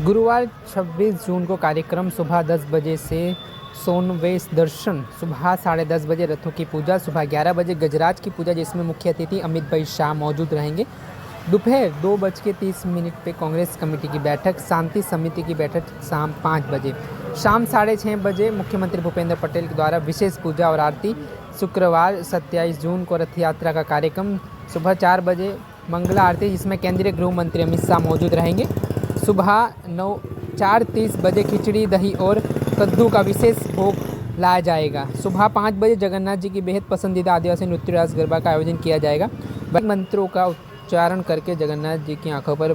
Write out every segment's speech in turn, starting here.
गुरुवार 26 जून को कार्यक्रम सुबह 10 बजे से सोनवेश दर्शन, सुबह 10:30 बजे रथों की पूजा, सुबह 11 बजे गजराज की पूजा जिसमें मुख्य अतिथि अमित भाई शाह मौजूद रहेंगे। दोपहर 2:30 पे कांग्रेस कमेटी की बैठक, शांति समिति की बैठक शाम 5 बजे। शाम 6:30 बजे मुख्यमंत्री भूपेंद्र पटेल के द्वारा विशेष पूजा और आरती। शुक्रवार 27 जून को रथ यात्रा का कार्यक्रम, सुबह 4 बजे मंगला आरती जिसमें केंद्रीय गृह मंत्री अमित शाह मौजूद रहेंगे। सुबह 4:30 बजे खिचड़ी, दही और कद्दू का विशेष भोग लाया जाएगा। सुबह 5 बजे जगन्नाथ जी की बेहद पसंदीदा आदिवासी नृत्य रास गरबा का आयोजन किया जाएगा। मंत्रों का उच्चारण करके जगन्नाथ जी की आंखों पर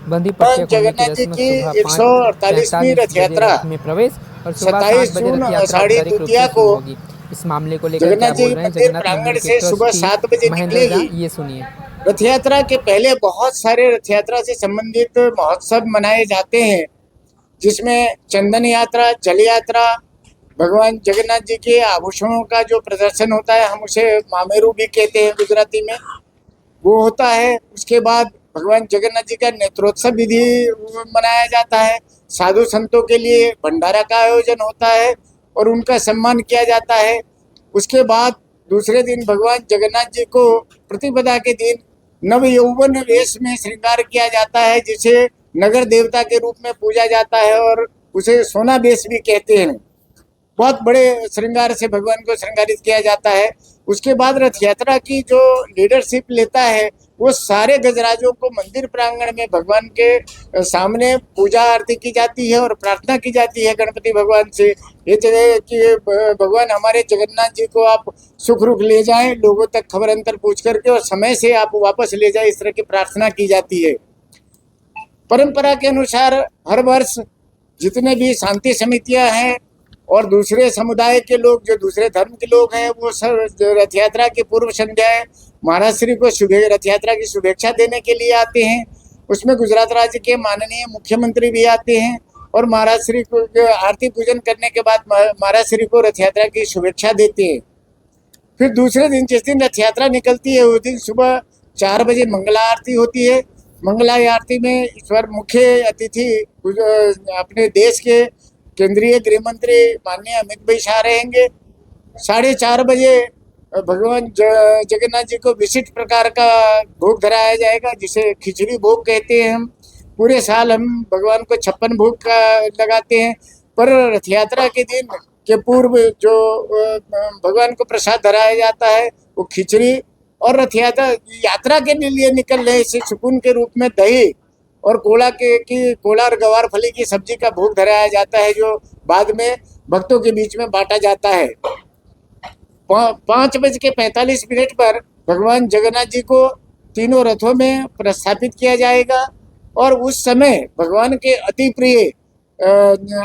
बंधी पट्टियां खोलने की रस्म सुबह 5:45 बजे में प्रवेश और सुबह 7 बजे रथ यात्रा औपचारिक रूप से शुरू होगी। इस मामले को लेकर क्या बोल रहे हैं जगन्नाथ मंदिर के ट्रस्टी महेंद्र झा, ये सुनिए। रथ यात्रा के पहले बहुत सारे रथ यात्रा से संबंधित महोत्सव मनाए जाते हैं, जिसमें चंदन यात्रा, जल यात्रा, भगवान जगन्नाथ जी के आभूषणों का जो प्रदर्शन होता है, हम उसे मामेरू भी कहते हैं गुजराती में, वो होता है। उसके बाद भगवान जगन्नाथ जी का नेत्रोत्सव विधि मनाया जाता है। साधु संतों के लिए भंडारा का आयोजन होता है और उनका सम्मान किया जाता है। उसके बाद दूसरे दिन भगवान जगन्नाथ जी को प्रतिपदा के दिन नव यौवन वेश में श्रृंगार किया जाता है, जिसे नगर देवता के रूप में पूजा जाता है और उसे सोना वेश भी कहते हैं। बहुत बड़े श्रृंगार से भगवान को श्रृंगारित किया जाता है। उसके बाद रथ यात्रा की जो लीडरशिप लेता है, वो सारे गजराजों को मंदिर प्रांगण में भगवान के सामने पूजा आरती की जाती है और प्रार्थना की जाती है गणपति भगवान से, ये चले कि भगवान हमारे जगन्नाथ जी को आप सुख रुख ले जाएं, लोगों तक खबर अंतर पूछ करके और समय से आप वापस ले जाएं, इस तरह की प्रार्थना की जाती है। परंपरा के अनुसार हर वर्ष जितने भी शांति समितियां हैं और दूसरे समुदाय के लोग, जो दूसरे धर्म के लोग हैं, वो सब रथ यात्रा की पूर्व संध्याएं महाराज श्री को रथ यात्रा की शुभेच्छा देने के लिए आते हैं। उसमें गुजरात राज्य के माननीय मुख्यमंत्री भी आते हैं और महाराज श्री को आरती पूजन करने के बाद महाराज श्री को रथ यात्रा की शुभेच्छा देते हैं। फिर दूसरे दिन जिस दिन रथ यात्रा निकलती है, उस दिन सुबह 4 बजे मंगला आरती होती है। मंगला आरती में ईश्वर मुख्य अतिथि अपने देश के केंद्रीय गृह मंत्री माननीय अमित भाई शाह रहेंगे। 4:30 बजे भगवान जगन्नाथ जी को विशिष्ट प्रकार का भोग धराया जाएगा, जिसे खिचड़ी भोग कहते हैं। हम पूरे साल हम भगवान को 56 भोग का लगाते हैं, पर रथ यात्रा के दिन के पूर्व जो भगवान को प्रसाद धराया जाता है वो खिचड़ी, और रथ यात्रा के लिए निकल रहे इसे सुकून के रूप में दही और कोला और गवार फली की सब्जी का भोग धराया जाता है, जो बाद में भक्तों के बीच में बांटा जाता है। 5:45 पर भगवान जगन्नाथ जी को तीनों रथों में प्रस्थापित किया जाएगा और उस समय भगवान के अति प्रिय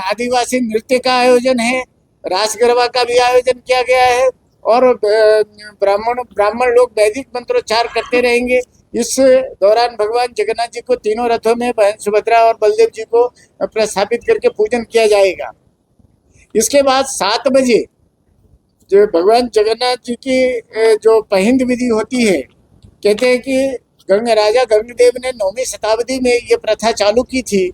आदिवासी नृत्य का आयोजन है, रास गरबा का भी आयोजन किया गया है और ब्राह्मण लोग वैदिक मंत्रोच्चार करते रहेंगे। इस दौरान भगवान जगन्नाथ जी को तीनों रथों में बहन सुभद्रा और बलदेव जी को प्रस्थापित करके पूजन किया जाएगा। इसके बाद 7 बजे जो भगवान जगन्नाथ जी की जो पहिंद विधि होती है, कहते हैं कि राजा गंगदेव ने 9वीं शताब्दी में ये प्रथा चालू की थी।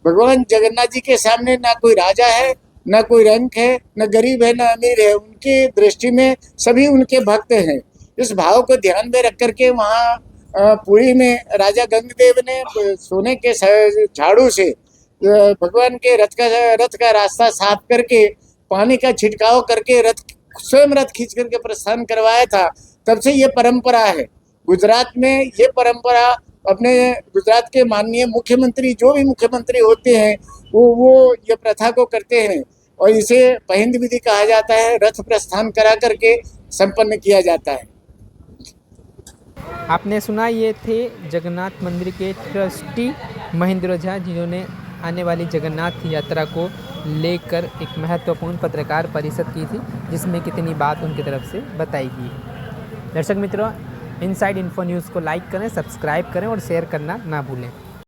भगवान जगन्नाथ जी के सामने ना कोई राजा है, न कोई रंक है, न गरीब है, न अमीर है, उनकी दृष्टि में सभी उनके भक्त हैं। इस भाव को ध्यान में रख करके वहाँ पुरी में राजा गंगदेव ने सोने के झाड़ू से भगवान के रथ का रास्ता साफ करके पानी का छिड़काव करके स्वयं रथ खींच करके प्रस्थान करवाया था। तब से ये परंपरा है गुजरात में। ये परंपरा अपने गुजरात के माननीय मुख्यमंत्री, जो भी मुख्यमंत्री होते हैं, वो ये प्रथा को करते हैं और इसे पहिंद विधि कहा जाता है। रथ प्रस्थान करा करके संपन्न किया जाता है। आपने सुना, ये थे जगन्नाथ मंदिर के ट्रस्टी महेंद्र झा, जिन्होंने आने वाली जगन्नाथ यात्रा को लेकर एक महत्वपूर्ण पत्रकार परिषद की थी, जिसमें कितनी बात उनकी तरफ से बताई गई है। दर्शक मित्रों, इनसाइड इन्फो न्यूज़ को लाइक करें, सब्सक्राइब करें और शेयर करना ना भूलें।